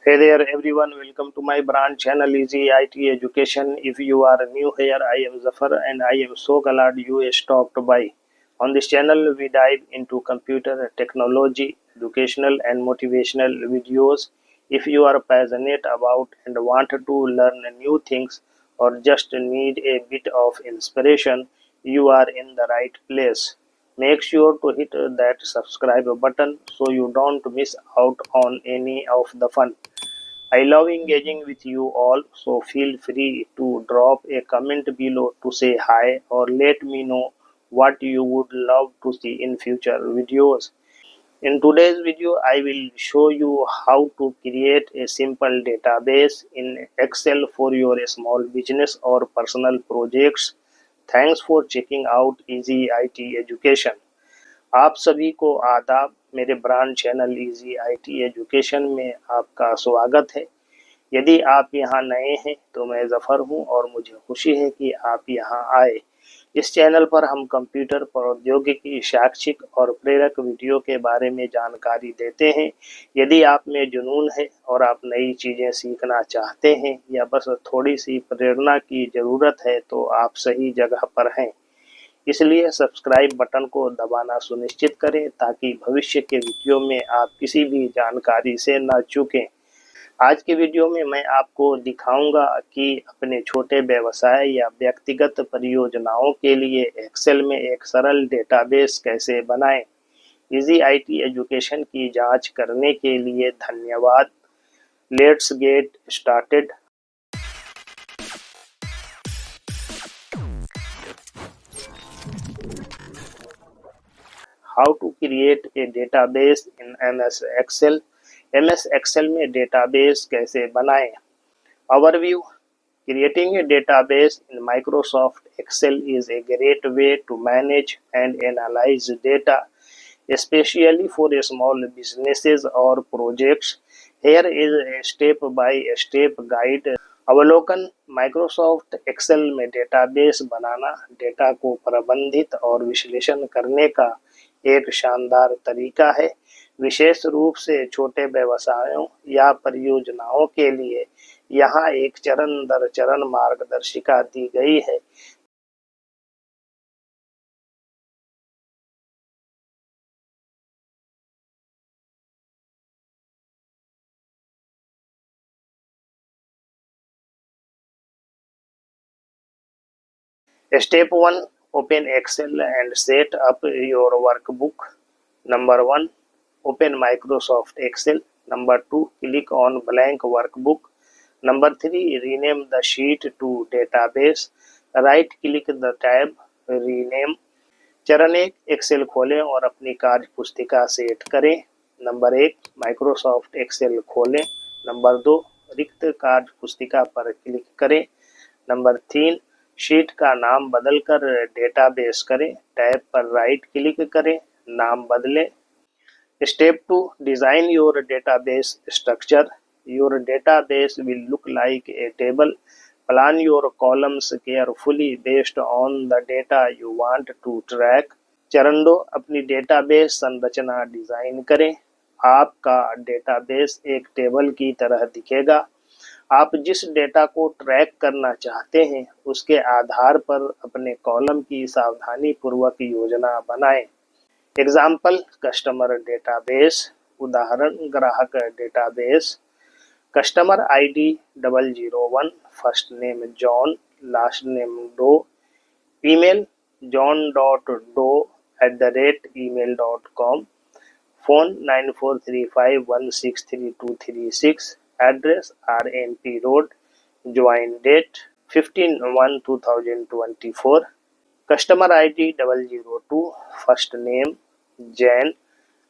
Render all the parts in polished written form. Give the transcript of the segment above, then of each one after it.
Hey there everyone, welcome to my brand channel Easy IT Education. If you are new here, I am Zafar and I am so glad you stopped by. On this channel, we dive into computer technology, educational and motivational videos. If you are passionate about and want to learn new things or just need a bit of inspiration, you are in the right place. Make sure to hit that subscribe button so you don't miss out on any of the fun. I love engaging with you all, so feel free to drop a comment below to say hi or let me know what you would love to see in future videos. In today's video, I will show you how to create a simple database in Excel for your small business or personal projects. Thanks for checking out Easy IT Education. आप सभी को आदाब। मेरे brand channel easy IT education में आपका स्वागत है। यदि आप यहाँ नए हैं तो मैं ज़फ़र हूँ और मुझे खुशी है कि आप यहाँ आए। इस चैनल पर हम कंप्यूटर प्रौद्योगिकी, शैक्षिक और प्रेरक वीडियो के बारे में जानकारी देते हैं। यदि आप में जुनून है और आप नई चीज़ें सीखना चाहते हैं या बस थोड़ी सी प्रेरणा की ज़रूरत है तो आप सही जगह पर हैं। इसलिए सब्सक्राइब बटन को दबाना सुनिश्चित करें ताकि भविष्य के वीडियो में आप किसी भी जानकारी से न चूकें। आज के वीडियो में मैं आपको दिखाऊंगा कि अपने छोटे व्यवसाय या व्यक्तिगत परियोजनाओं के लिए एक्सेल में एक सरल डेटाबेस कैसे बनाएं। इजी आईटी एजुकेशन की जांच करने के लिए धन्यवाद। Let's get started. How to create a database in MS Excel. MS Excel में डेटाबेस कैसे बनाएं। Overview. Creating a database in Microsoft Excel is a great way to manage and analyze data, especially for small businesses or projects. Here is a step-by-step guide. अवलोकन। Microsoft Excel में database बनाना data को प्रबंधित और विश्लेषण करने का एक शानदार तरीका है, विशेष रूप से छोटे व्यवसायों या परियोजनाओं के लिए। यहाँ एक चरण दर चरण मार्गदर्शिका दी गई है। Step 1. Open Excel and set up your workbook. Number 1. Open Microsoft Excel. Number 2. Click on blank workbook. Number 3. Rename the sheet to database. Right click the tab rename. चरण 1. एक्सेल खोलें और अपनी कार्य पुस्तिका सेट करें। नंबर 1. माइक्रोसॉफ्ट एक्सेल खोलें। Number 2. रिक्त कार्य पुस्तिका पर क्लिक करें। नंबर 3. शीट का नाम बदलकर डेटाबेस करें। टैब पर राइट क्लिक करें, नाम बदलें। Step 2. Design your database structure. Your database will look like a table. Plan your columns carefully based on the data you want to track. चरण 2. अपनी डेटाबेस संरचना डिजाइन करें। आपका डेटाबेस एक टेबल की तरह दिखेगा। आप जिस डेटा को ट्रैक करना चाहते हैं उसके आधार पर अपने कॉलम की सावधानी पूर्वक योजना बनाएं। Example: customer database. उदाहरण: ग्राहक database. Customer ID 001, first name John, last name Doe. Email john.doe@email.com। Phone 9435163236। Address RNP road. Join date 15/1/2024। Customer ID 002, first name Jane,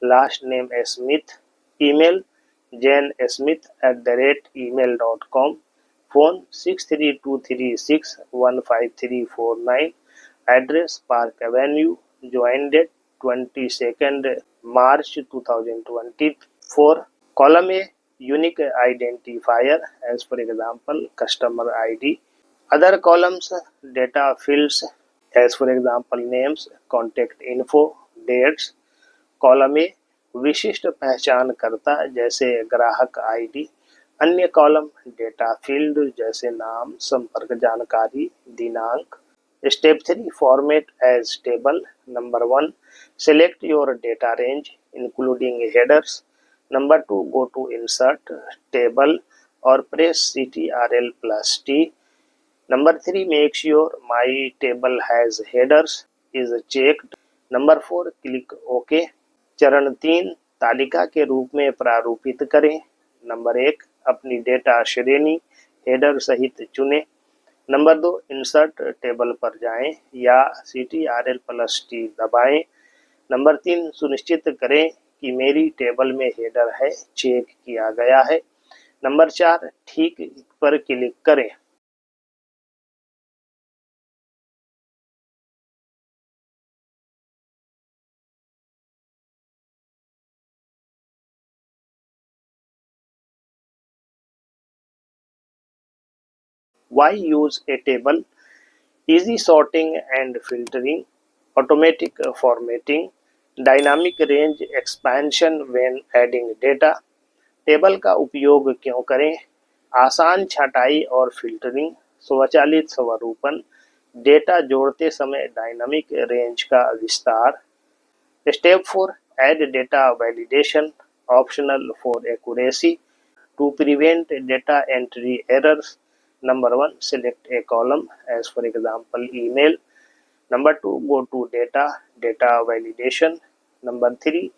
last name Smith. Email janesmith@email.com। Phone 6323615349। Address park avenue. Join date 22 March 2024। Column a unique identifier as for example customer ID। Other columns data fields as for example names, contact info, dates. Column A विशिष्ट पहचानकर्ता जैसे ग्राहक ID। अन्य column data field जैसे नाम, संपर्क जानकारी, दिनांक। Step 3 format as table. Number 1 select your data range including headers. Number 2 go to insert table or press Ctrl plus T. Number 3 make sure my table has headers is checked. Number 4 click okay. चरण 3 तालिका के रूप में प्रारूपित करें। Number 1 अपनी data श्रेणी header सहित चुनें। नंबर 2 इंसर्ट टेबल पर जाएं या Ctrl+T दबाएं। नंबर 3 सुनिश्चित करें कि मेरी टेबल में हेडर है, चेक किया गया है। नंबर 4 ठीक पर क्लिक करें। Why use a table? Easy sorting and filtering, automatic formatting, dynamic range expansion when adding data। Table का उपयोग क्यों करें? आसान छँटाई और फिल्टरिंग, स्वचालित स्वरूपन, डेटा जोड़ते समय डायनामिक रेंज का विस्तार। Step 4 Add data validation, optional for accuracy, to prevent data entry errors. Number 1 select a column, as for example email. Number 2 go to data validation. Number 3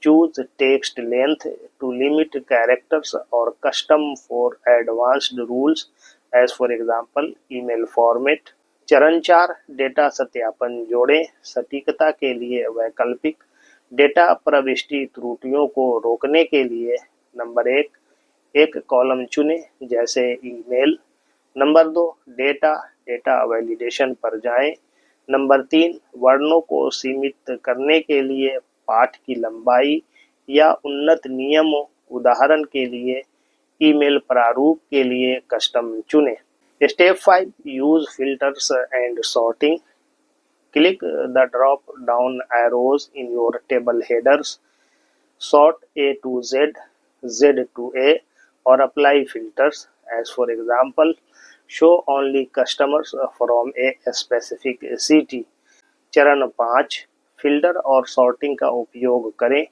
choose text length to limit characters or custom for advanced rules, as for example email format. चरण 4 data सत्यापन जोड़ें, सटीकता के लिए वैकल्पिक, data प्रविष्टि त्रुटियों को रोकने के लिए। नंबर 1 एक कॉलम चुनें जैसे ईमेल। नंबर 2 डेटा वैलिडेशन पर जाएं। नंबर 3 वर्णों को सीमित करने के लिए पाठ की लंबाई या उन्नत नियमों, उदाहरण के लिए ईमेल प्रारूप के लिए कस्टम चुनें। Step 5 use filters and sorting. Click the drop down arrows in your table headers, sort A to Z, Z to A, or apply filters, as for example show only customers from a specific city। चरण 5 filter और sorting का उपयोग करें।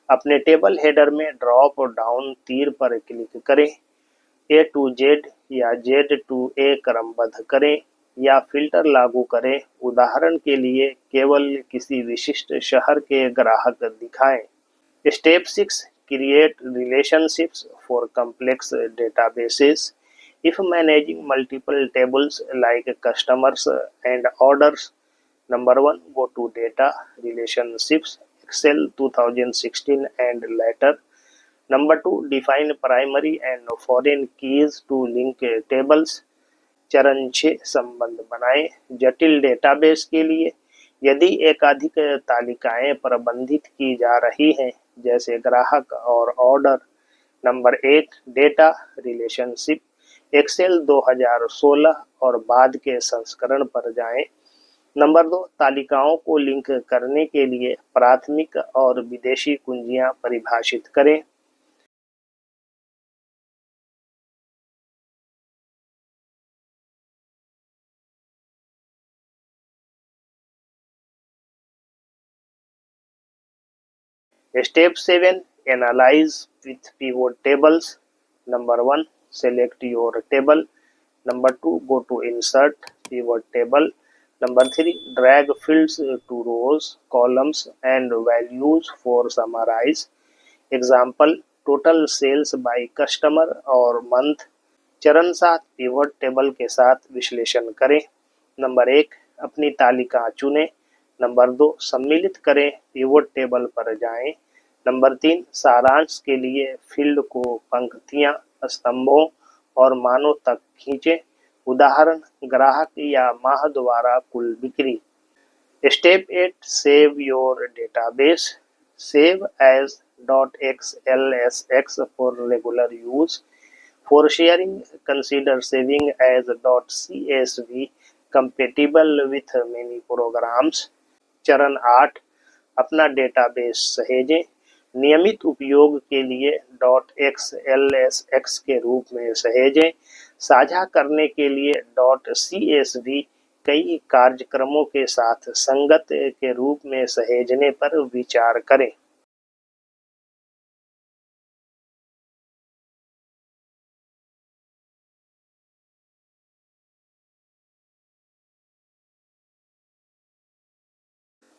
अपने table header में drop down तीर पर click करें, A to Z या Z to A क्रमबद्ध करें या फिल्टर लागू करें, उदाहरण के लिए केवल किसी विशिष्ट शहर के ग्राहक दिखाएं। Step 6 create relationships for complex databases. If managing multiple tables like customers and orders. Number 1 go to data relationships Excel 2016 and later। Number 2 define primary and foreign keys to link tables। चरण 6 संबंध बनाएं जटिल database के लिए। यदि एकाधिक तालिकाएं प्रबंधित की जा रही हैं, जैसे ग्राहक और order. Number 8 data relationship Excel 2016 और बाद के संस्करण पर जाएं। नंबर 2 तालिकाओं को लिंक करने के लिए प्राथमिक और विदेशी कुंजियां परिभाषित करें। Step 7 Analyze with pivot tables। Number 1 select your table। Number 2 go to insert pivot table। Number 3 drag fields to rows, columns and values for summarize। Example total sales by customer और month। चरण 7 pivot table के साथ विश्लेषण करें। Number 1 अपनी तालिका चुनें। Number 2 सम्मिलित करें, पिवट टेबल पर जाएं। नंबर 3 सारांश के लिए फील्ड को पंक्तियां, स्तंभों और मानों तक खींचें, उदाहरण ग्राहक या माह द्वारा कुल बिक्री। Step 8 save your database. Save as .xlsx for regular use। For sharing, consider saving as .csv compatible with many programs। चरण 8 अपना डेटाबेस सहेजें। नियमित उपयोग के लिए .xlsx के रूप में सहेजें। साझा करने के लिए .csv कई कार्यक्रमों के साथ संगत के रूप में सहेजने पर विचार करें।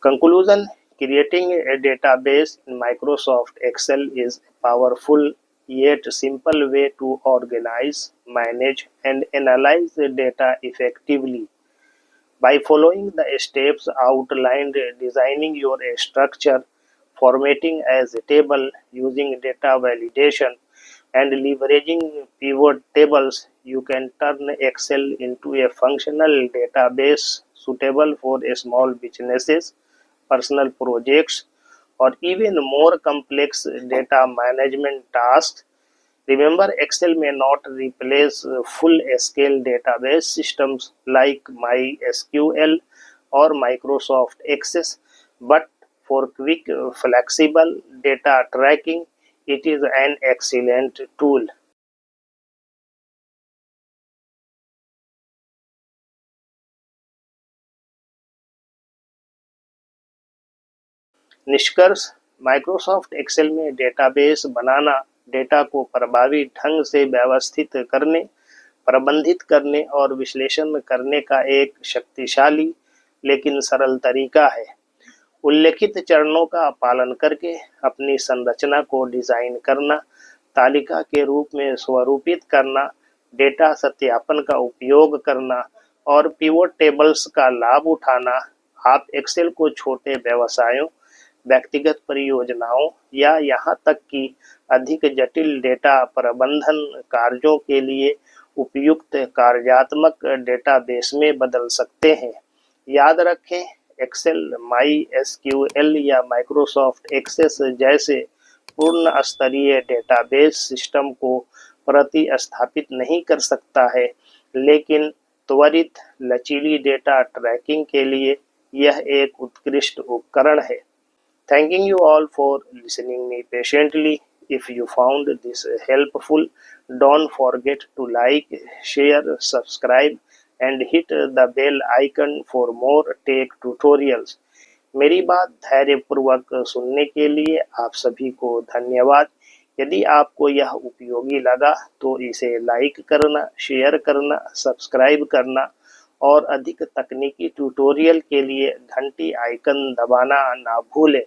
Conclusion: creating a database in Microsoft Excel is a powerful yet simple way to organize, manage, and analyze the data effectively. By following the steps outlined, designing your structure, formatting as a table, using data validation, and leveraging pivot tables, you can turn Excel into a functional database suitable for small businesses, personal projects, or even more complex data management tasks. Remember, Excel may not replace full-scale database systems like MySQL or Microsoft Access, but for quick, flexible data tracking, it is an excellent tool. निष्कर्ष: Microsoft Excel में database बनाना data को प्रभावी ढंग से व्यवस्थित करने, प्रबंधित करने और विश्लेषण करने का एक शक्तिशाली लेकिन सरल तरीका है। उल्लिखित चरणों का पालन करके अपनी संरचना को डिजाइन करना, तालिका के रूप में स्वरूपित करना, डेटा सत्यापन का उपयोग करना और पिवोट टेबल्स का लाभ उठाना, आप एक्सेल को छोटे व्यवसायों, व्यक्तिगत परियोजनाओं या यहाँ तक कि अधिक जटिल डेटा प्रबंधन कार्यों के लिए उपयुक्त कार्यात्मक डेटाबेस में बदल सकते हैं। याद रखें, एक्सेल, माई या माइक्रोसॉफ्ट एक्सेस जैसे पूर्ण स्तरीय डेटाबेस सिस्टम को प्रतिस्थापित नहीं कर सकता है, लेकिन त्वरित लचीली डेटा ट्रैकिंग के लिए यह एक उत्कृष्ट उपकरण है। Thanking you all for listening me patiently. If you found this helpful, don't forget to like, share, subscribe, and hit the bell icon for more tech tutorials. मेरी बात धैर्यपूर्वक सुनने के लिए आप सभी को धन्यवाद। यदि आपको यह उपयोगी लगा तो इसे लाइक करना, शेयर करना, सब्सक्राइब करना और अधिक तकनीकी ट्यूटोरियल के लिए घंटी आइकन दबाना ना भूलें।